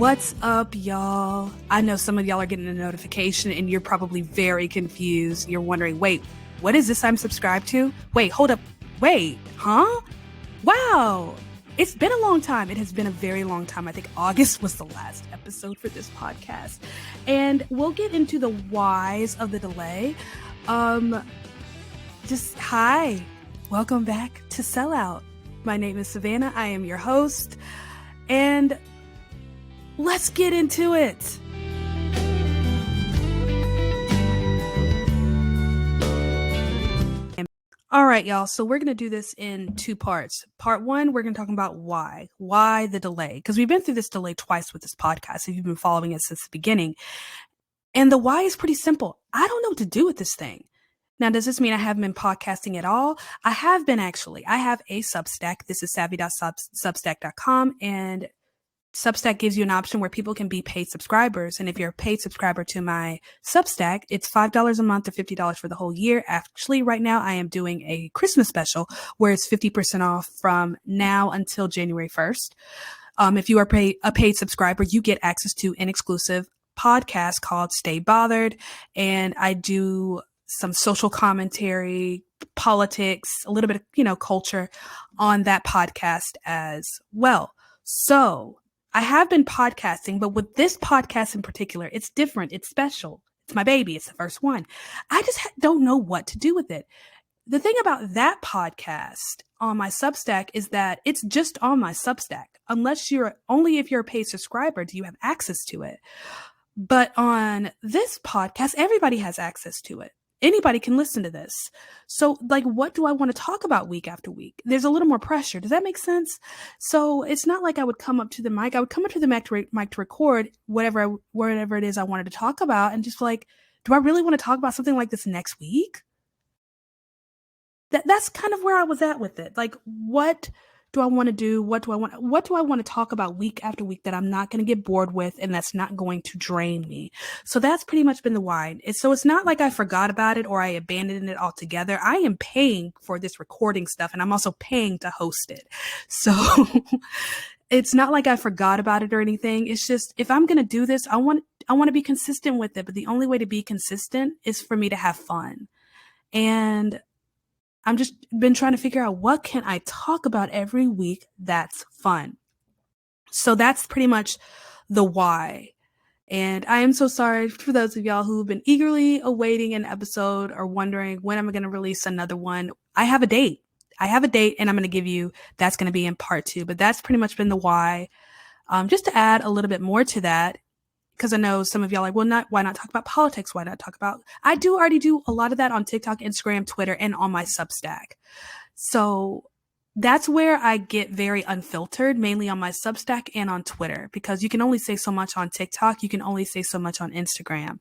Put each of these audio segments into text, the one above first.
What's up, y'all? I know some of y'all are getting a notification and you're probably very confused. You're wondering, wait, what is this I'm subscribed to? Wait, hold up. Wait, huh? Wow. It's been a long time. It has been a very long time. I think August was the last episode for this podcast. And we'll get into the whys of the delay. Hi. Welcome back to Sellout. My name is Savannah. I am your host. And let's get into it. All right, y'all. So we're going to do this in two parts. Part one, we're going to talk about why the delay, because we've been through this delay twice with this podcast. If you've been following it since the beginning, and the why is pretty simple. I don't know what to do with this thing. Now, does this mean I haven't been podcasting at all? I have been, actually. I have a Substack. This is savvy.substack.com, and Substack gives you an option where people can be paid subscribers. And if you're a paid subscriber to my Substack, it's $5 a month or $50 for the whole year. Actually, right now, I am doing a Christmas special where it's 50% off from now until January 1st. If you are a paid subscriber, you get access to an exclusive podcast called Stay Bothered. And I do some social commentary, politics, a little bit of, culture on that podcast as well. So I have been podcasting, but with this podcast in particular, it's different. It's special. It's my baby. It's the first one. I just don't know what to do with it. The thing about that podcast on my Substack is that it's just on my Substack. Only if you're a paid subscriber do you have access to it. But on this podcast, everybody has access to it. Anybody can listen to this. So, what do I want to talk about week after week? There's a little more pressure. Does that make sense? So it's not like I would come up to the mic. I would come up to the mic to record whatever it is I wanted to talk about, and just do I really want to talk about something like this next week? That's kind of where I was at with it. What do I want to do? What do I want to talk about week after week that I'm not going to get bored with and that's not going to drain me? So that's pretty much been the why. So it's not like I forgot about it or I abandoned it altogether. I am paying for this recording stuff, and I'm also paying to host it. So it's not like I forgot about it or anything. It's just, if I'm going to do this, I want to be consistent with it. But the only way to be consistent is for me to have fun. And I'm just been trying to figure out, what can I talk about every week that's fun? So that's pretty much the why. And I am so sorry for those of y'all who've been eagerly awaiting an episode or wondering when am I going to release another one. I have a date, and I'm going to give you, that's going to be in part 2. But that's pretty much been the why. Just to add a little bit more to that, because I know some of y'all are like, why not talk about politics? Why not talk about, I already do a lot of that on TikTok, Instagram, Twitter, and on my Substack. So that's where I get very unfiltered, mainly on my Substack and on Twitter, because you can only say so much on TikTok. You can only say so much on Instagram.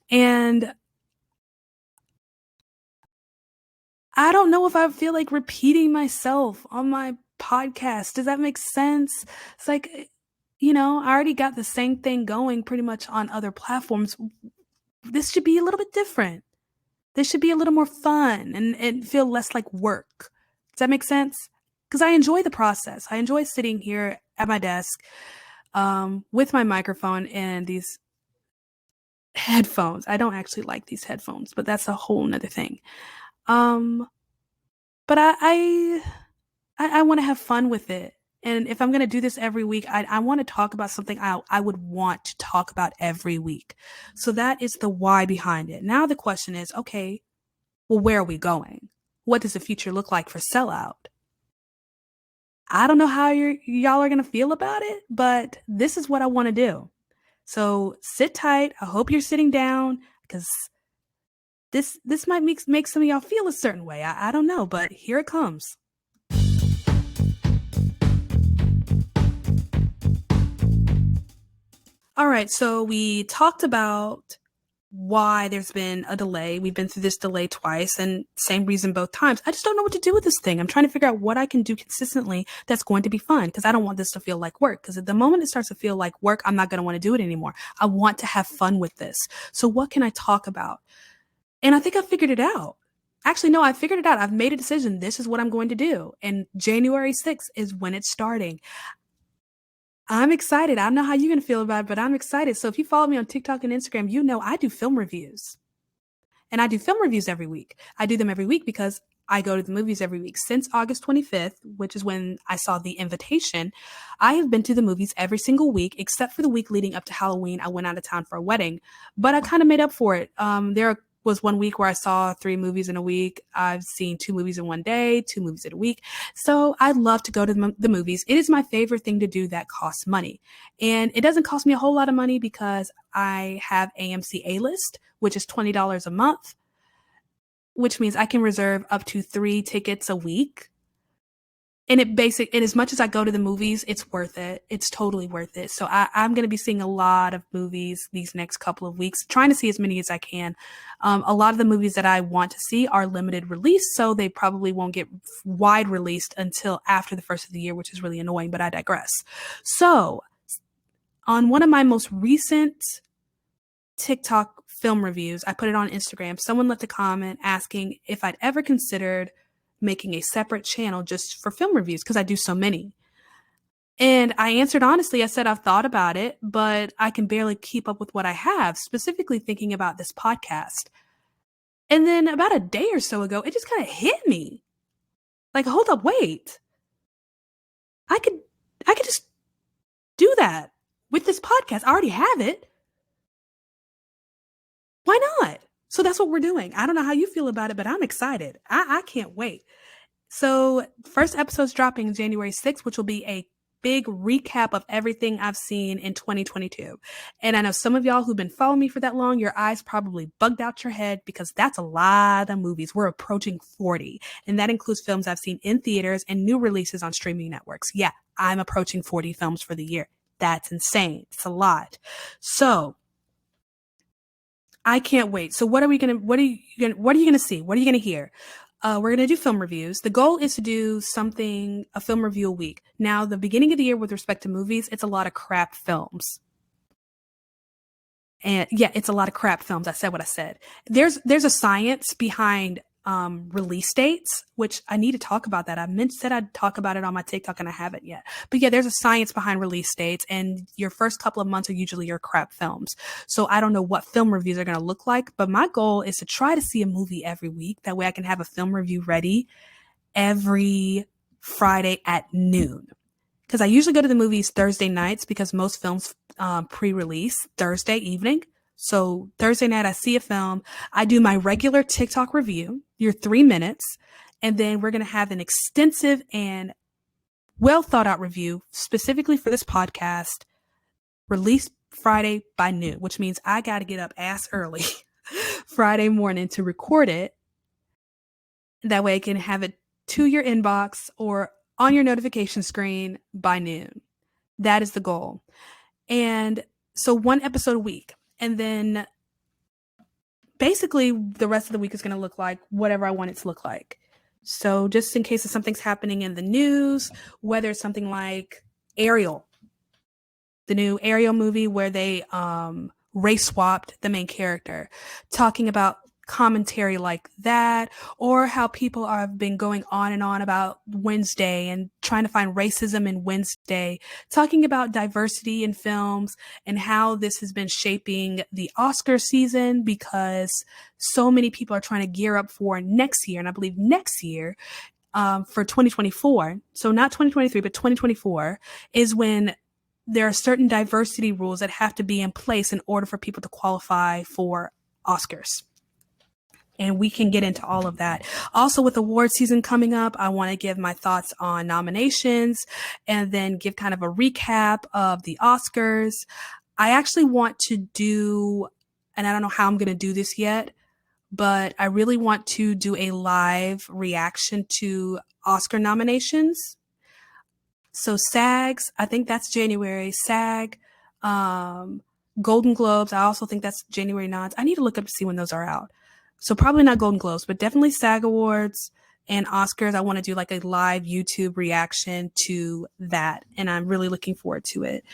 And I don't know if I feel like repeating myself on my podcast. Does that make sense? It's I already got the same thing going pretty much on other platforms. This should be a little bit different. This should be a little more fun and feel less like work. Does that make sense? Because I enjoy the process. I enjoy sitting here at my desk with my microphone and these headphones. I don't actually like these headphones, but that's a whole nother thing. But I want to have fun with it. And if I'm going to do this every week, I want to talk about something I would want to talk about every week. So that is the why behind it. Now the question is, okay, well, where are we going? What does the future look like for Sellout? I don't know how y'all are going to feel about it, but this is what I want to do. So sit tight. I hope you're sitting down, because this might make some of y'all feel a certain way. I don't know, but here it comes. All right, so we talked about why there's been a delay. We've been through this delay twice, and same reason both times. I just don't know what to do with this thing. I'm trying to figure out what I can do consistently that's going to be fun, because I don't want this to feel like work. Because at the moment it starts to feel like work, I'm not going to want to do it anymore. I want to have fun with this. So what can I talk about? And I think I figured it out. Actually, no, I figured it out. I've made a decision. This is what I'm going to do. And January 6th is when it's starting. I'm excited. I don't know how you're going to feel about it, but I'm excited. So if you follow me on TikTok and Instagram, you know I do film reviews. And I do film reviews every week. I do them every week because I go to the movies every week. Since August 25th, which is when I saw The Invitation, I have been to the movies every single week, except for the week leading up to Halloween. I went out of town for a wedding, but I kind of made up for it. There was one week where I saw 3 movies in a week. I've seen 2 movies in one day, 2 movies in a week. So I love to go to the movies. It is my favorite thing to do that costs money. And it doesn't cost me a whole lot of money because I have AMC A-List, which is $20 a month, which means I can reserve up to 3 tickets a week. And and as much as I go to the movies, it's worth it. It's totally worth it. So I'm going to be seeing a lot of movies these next couple of weeks, trying to see as many as I can. A lot of the movies that I want to see are limited release, so they probably won't get wide released until after the first of the year, which is really annoying, but I digress. So on one of my most recent TikTok film reviews, I put it on Instagram. Someone left a comment asking if I'd ever considered making a separate channel just for film reviews because I do so many. And I answered honestly. I said, I've thought about it, but I can barely keep up with what I have, specifically thinking about this podcast. And then about a day or so ago, it just kind of hit me. Like, hold up, wait. I could just do that with this podcast. I already have it. Why not? So that's what we're doing. I don't know how you feel about it, but I'm excited. I can't wait. So first episode's dropping January 6th, which will be a big recap of everything I've seen in 2022. And I know some of y'all who've been following me for that long, your eyes probably bugged out your head because that's a lot of movies. We're approaching 40, and that includes films I've seen in theaters and new releases on streaming networks. Yeah, I'm approaching 40 films for the year. That's insane. It's a lot. So I can't wait. So what are you gonna see? What are you gonna hear? We're gonna do film reviews. The goal is to do a film review a week. Now, the beginning of the year with respect to movies, it's a lot of crap films. And yeah, it's a lot of crap films. I said what I said. There's a science behind release dates, which I need to talk about that. Said I'd talk about it on my TikTok and I haven't yet. But yeah, there's a science behind release dates, and your first couple of months are usually your crap films. So I don't know what film reviews are going to look like, but my goal is to try to see a movie every week. That way I can have a film review ready every Friday at noon. Because I usually go to the movies Thursday nights because most films pre-release Thursday evening. So Thursday night, I see a film. I do my regular TikTok review, your 3 minutes, and then we're going to have an extensive and well thought out review specifically for this podcast, released Friday by noon, which means I got to get up ass early Friday morning to record it. That way I can have it to your inbox or on your notification screen by noon. That is the goal. And so 1 episode a week. And then basically the rest of the week is going to look like whatever I want it to look like. So just in case of something's happening in the news, whether it's something like Ariel, the new Ariel movie where they race swapped the main character, talking about commentary like that, or how people have been going on and on about Wednesday and trying to find racism in Wednesday, talking about diversity in films and how this has been shaping the Oscar season because so many people are trying to gear up for next year. And I believe next year, for 2024, so not 2023, but 2024 is when there are certain diversity rules that have to be in place in order for people to qualify for Oscars. And we can get into all of that. Also, with award season coming up, I want to give my thoughts on nominations and then give kind of a recap of the Oscars. I actually want to do, and I don't know how I'm going to do this yet, but I really want to do a live reaction to Oscar nominations. So SAGs, I think that's January. SAG, Golden Globes, I also think that's January 9th. I need to look up to see when those are out. So probably not Golden Globes, but definitely SAG Awards and Oscars. I want to do like a live YouTube reaction to that. And I'm really looking forward to it.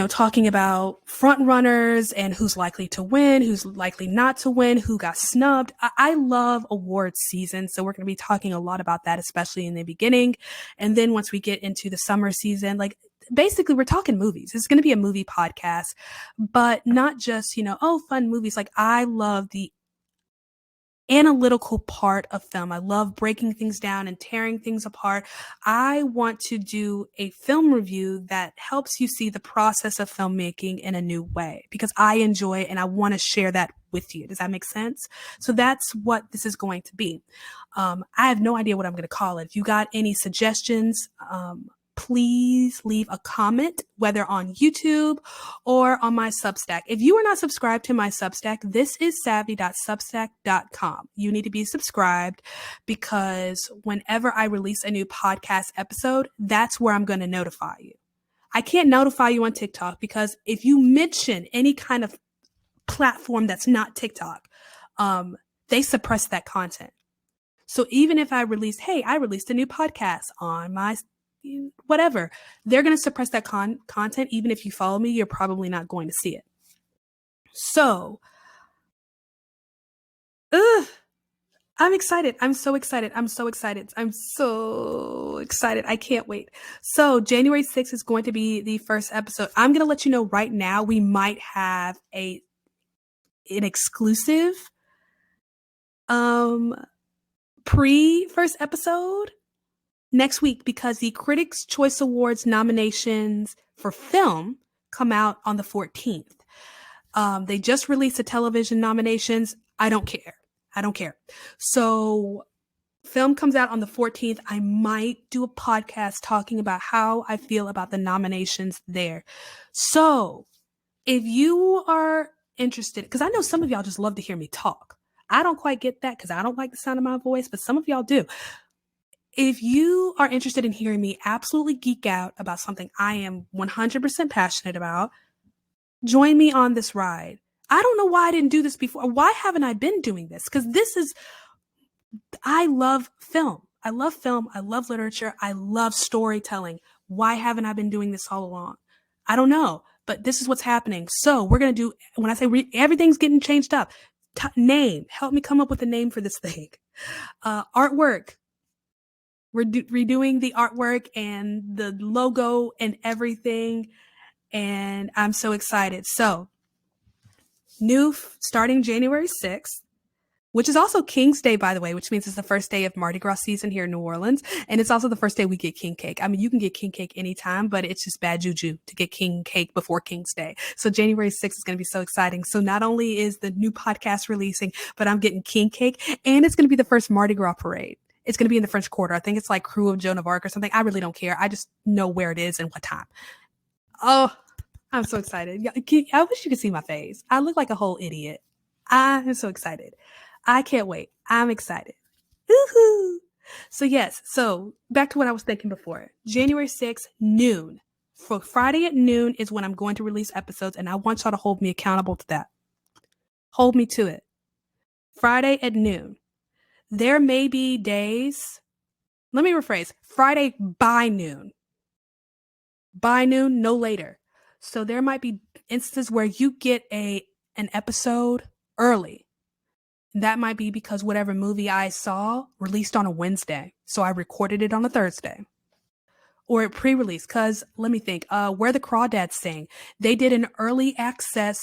talking about front runners and who's likely to win, who's likely not to win, who got snubbed. I love awards season. So we're going to be talking a lot about that, especially in the beginning. And then once we get into the summer season, like basically we're talking movies. It's going to be a movie podcast, but not just, fun movies. Like I love the analytical part of film. I love breaking things down and tearing things apart. I want to do a film review that helps you see the process of filmmaking in a new way because I enjoy it and I want to share that with you. Does that make sense? So that's what this is going to be. I have no idea what I'm going to call it. If you got any suggestions, please leave a comment, whether on YouTube or on my Substack. If you are not subscribed to my Substack, this is savvy.substack.com. You need to be subscribed because whenever I release a new podcast episode, that's where I'm going to notify you. I can't notify you on TikTok because if you mention any kind of platform that's not TikTok, they suppress that content. So even if I released a new podcast on my whatever, they're going to suppress that content. Even if you follow me, you're probably not going to see it. So, I'm excited. I'm so excited. I'm so excited. I'm so excited. I can't wait. So January 6th is going to be the first episode. I'm going to let you know right now, we might have an exclusive pre-first episode next week because the Critics' Choice Awards nominations for film come out on the 14th. They just released the television nominations. I don't care. So film comes out on the 14th. I might do a podcast talking about how I feel about the nominations there. So if you are interested, because I know some of y'all just love to hear me talk. I don't quite get that because I don't like the sound of my voice, but some of y'all do. If you are interested in hearing me absolutely geek out about something I am 100% passionate about, join me on this ride. I don't know why I didn't do this before. Why haven't I been doing this? Because I love film. I love film. I love literature. I love storytelling. Why haven't I been doing this all along? I don't know, but this is what's happening. So we're going to do, when I say everything's getting changed up, name, help me come up with a name for this thing. Artwork. We're redoing the artwork and the logo and everything. And I'm so excited. So new starting January 6th, which is also King's Day, by the way, which means it's the first day of Mardi Gras season here in New Orleans. And it's also the first day we get king cake. I mean, you can get king cake anytime, but it's just bad juju to get king cake before King's Day. So January 6th is going to be so exciting. So not only is the new podcast releasing, but I'm getting king cake and it's going to be the first Mardi Gras parade. It's going to be in the French Quarter. I think it's like Crew of Joan of Arc or something. I really don't care. I just know where it is and what time. Oh, I'm so excited. I wish you could see my face. I look like a whole idiot. I am so excited. I can't wait. I'm excited. Woohoo! So yes, so back to what I was thinking before. January 6th, noon. For Friday at noon is when I'm going to release episodes, and I want y'all to hold me accountable to that. Hold me to it. Friday at noon. There may be days, let me rephrase, Friday by noon. By noon, no later. So there might be instances where you get an episode early. That might be because whatever movie I saw released on a Wednesday. So I recorded it on a Thursday. Or it pre-released, because let me think, Where the Crawdads Sing. They did an early access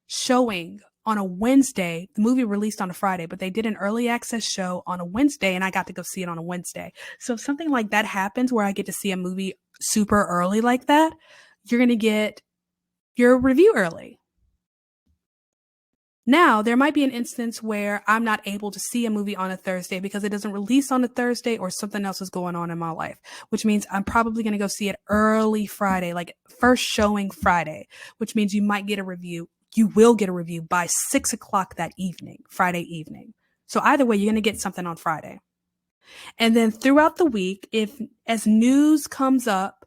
showing on a Wednesday. The movie released on a Friday, but they did an early access show on a Wednesday, and I got to go see it on a Wednesday. So if something like that happens where I get to see a movie super early like that, you're going to get your review early. Now, there might be an instance where I'm not able to see a movie on a Thursday because it doesn't release on a Thursday or something else is going on in my life, which means I'm probably going to go see it early Friday, like first showing Friday, which means you might get a review. You will get a review by 6 o'clock that evening, Friday evening. So either way, you're going to get something on Friday. And then throughout the week, if as news comes up,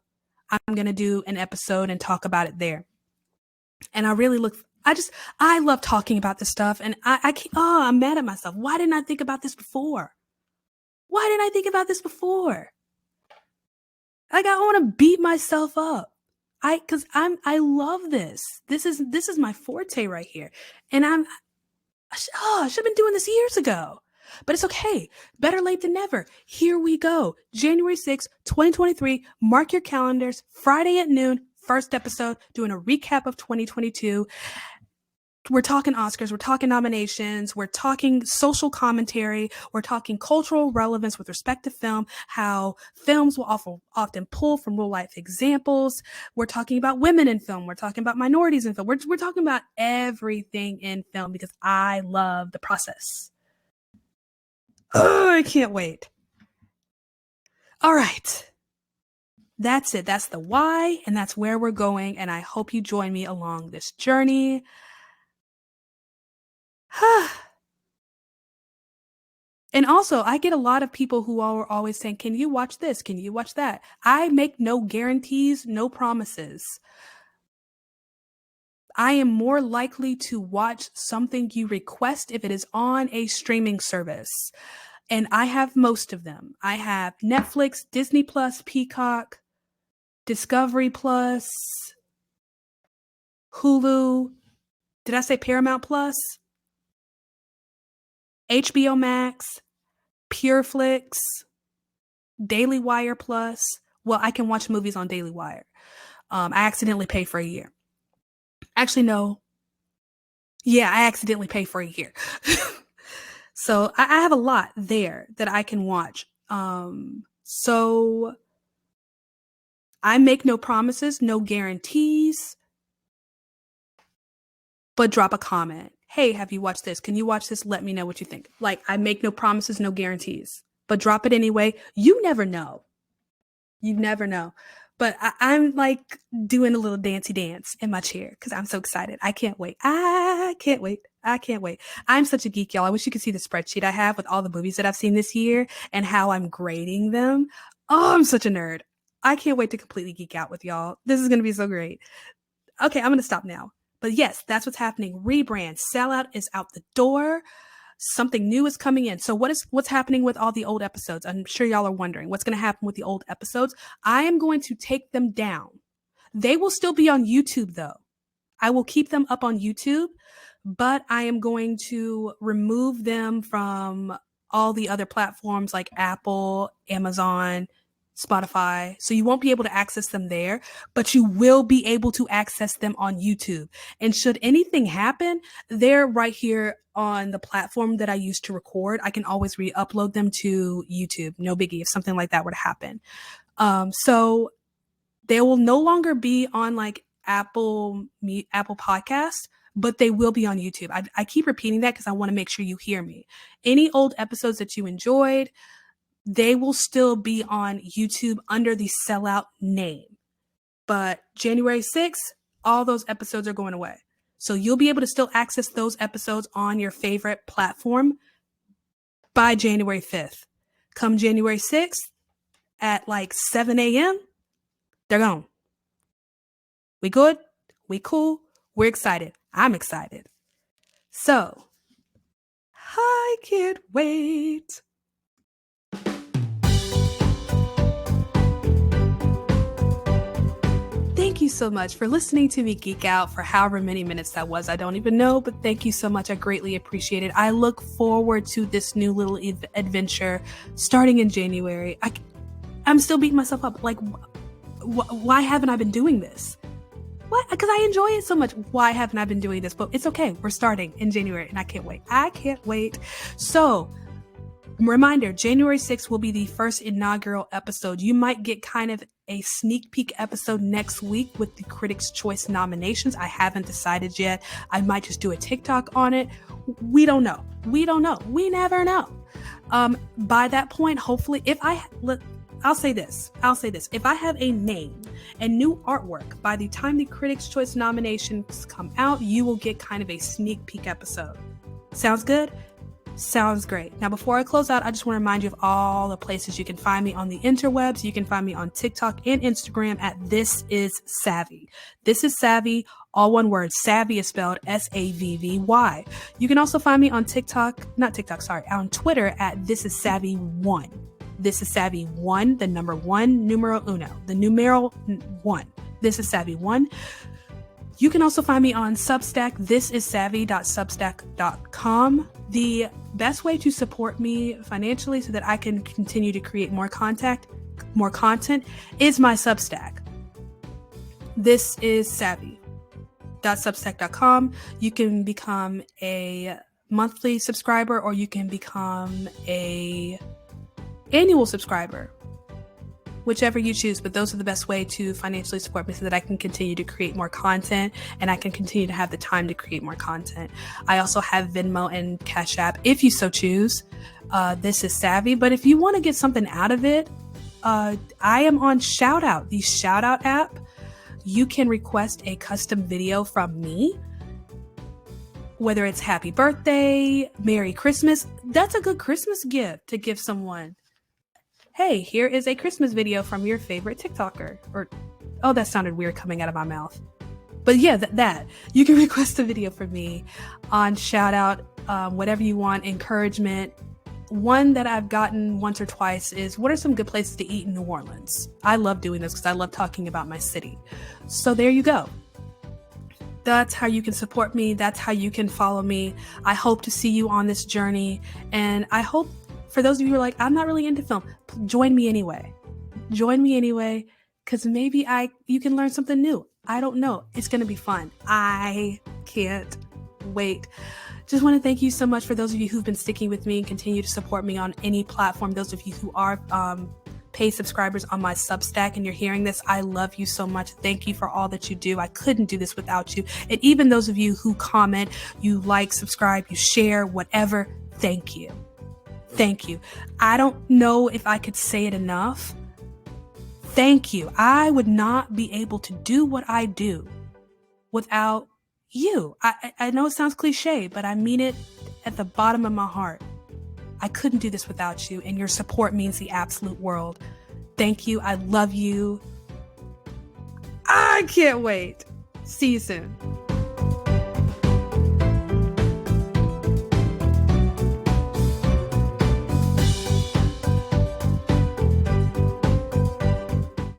I'm going to do an episode and talk about it there. And I love talking about this stuff. And I'm mad at myself. Why didn't I think about this before? Like, I want to beat myself up. I love this. This is my forte right here. And I should have been doing this years ago. But it's okay. Better late than never. Here we go. January 6th, 2023. Mark your calendars. Friday at noon. First episode. Doing a recap of 2022. We're talking Oscars, we're talking nominations, we're talking social commentary, we're talking cultural relevance with respect to film, how films will often pull from real life examples. We're talking about women in film, we're talking about minorities in film, we're talking about everything in film because I love the process. Oh, I can't wait. All right. That's it. That's the why, and that's where we're going, and I hope you join me along this journey. And also, I get a lot of people who are always saying, can you watch this? Can you watch that? I make no guarantees, no promises. I am more likely to watch something you request if it is on a streaming service. And I have most of them. I have Netflix, Disney Plus, Peacock, Discovery Plus, Hulu. Did I say Paramount Plus? HBO Max, Pureflix, Daily Wire Plus. Well, I can watch movies on Daily Wire. I accidentally pay for a year. Actually, no. Yeah, I accidentally pay for a year. So I have a lot there that I can watch. So I make no promises, no guarantees, but drop a comment. Hey, have you watched this? Can you watch this? Let me know what you think. Like, I make no promises, no guarantees, but drop it anyway. You never know. You never know. But I'm like doing a little dancey dance in my chair because I'm so excited. I can't wait. I can't wait. I can't wait. I'm such a geek, y'all. I wish you could see the spreadsheet I have with all the movies that I've seen this year and how I'm grading them. Oh, I'm such a nerd. I can't wait to completely geek out with y'all. This is going to be so great. Okay, I'm going to stop now. But yes, that's what's happening. Rebrand. Sellout is out the door. Something new is coming in. So what's happening with all the old episodes? I'm sure y'all are wondering what's going to happen with the old episodes. I am going to take them down. They will still be on YouTube though. I will keep them up on YouTube, but I am going to remove them from all the other platforms like Apple, Amazon, Spotify. So you won't be able to access them there, but you will be able to access them on YouTube. And should anything happen, they're right here on the platform that I used to record. I can always re-upload them to YouTube. No biggie if something like that were to happen. So they will no longer be on like Apple Podcasts, but they will be on YouTube. I keep repeating that because I want to make sure you hear me. Any old episodes that you enjoyed, they will still be on YouTube under the Sellout name. But January 6th, all those episodes are going away. So you'll be able to still access those episodes on your favorite platform by January 5th. Come January 6th at like 7 a.m., they're gone. We good? We cool? We're excited. I'm excited. So, I can't wait. Thank you so much for listening to me geek out for however many minutes that was. I don't even know, but thank you so much. I greatly appreciate it. I look forward to this new little adventure starting in January. I'm still beating myself up. Like, why haven't I been doing this? What? Because I enjoy it so much. Why haven't I been doing this? But it's okay. We're starting in January and I can't wait. I can't wait. So, reminder, January 6th will be the first inaugural episode. You might get kind of a sneak peek episode next week with the Critics' Choice nominations. I haven't decided yet. I might just do a TikTok on it. We don't know. We never know. By that point, hopefully, I'll say this. If I have a name and new artwork by the time the Critics' Choice nominations come out, you will get kind of a sneak peek episode. Sounds good? Sounds great. Now, before I close out, I just want to remind you of all the places you can find me on the interwebs. You can find me on TikTok and Instagram at This Is Savvy. This is Savvy, all one word. Savvy is spelled SAVVY. You can also find me on on Twitter at This Is Savvy 1. This is Savvy 1, the number 1, numero uno, the numeral 1. This is Savvy 1. You can also find me on Substack, thisissavvy.substack.com. The best way to support me financially so that I can continue to create more content is my Substack. This is savvy.substack.com. You can become a monthly subscriber or you can become a annual subscriber, whichever you choose, but those are the best way to financially support me so that I can continue to create more content and I can continue to have the time to create more content. I also have Venmo and Cash App if you so choose. This is Savvy, but if you want to get something out of it, I am on Sellout, the Sellout app. You can request a custom video from me, whether it's happy birthday, Merry Christmas. That's a good Christmas gift to give someone. Hey, here is a Christmas video from your favorite TikToker. Oh, that sounded weird coming out of my mouth. But yeah, that. You can request a video from me on Sellout, whatever you want, encouragement. One that I've gotten once or twice is, what are some good places to eat in New Orleans? I love doing this because I love talking about my city. So there you go. That's how you can support me. That's how you can follow me. I hope to see you on this journey. And I hope for those of you who are like, I'm not really into film, join me anyway. Join me anyway, because maybe you can learn something new. I don't know. It's going to be fun. I can't wait. Just want to thank you so much for those of you who've been sticking with me and continue to support me on any platform. Those of you who are paid subscribers on my Substack and you're hearing this, I love you so much. Thank you for all that you do. I couldn't do this without you. And even those of you who comment, you like, subscribe, you share, whatever, thank you. Thank you. I don't know if I could say it enough. Thank you. I would not be able to do what I do without you. I know it sounds cliche, but I mean it at the bottom of my heart. I couldn't do this without you, and your support means the absolute world. Thank you. I love you. I can't wait. See you soon.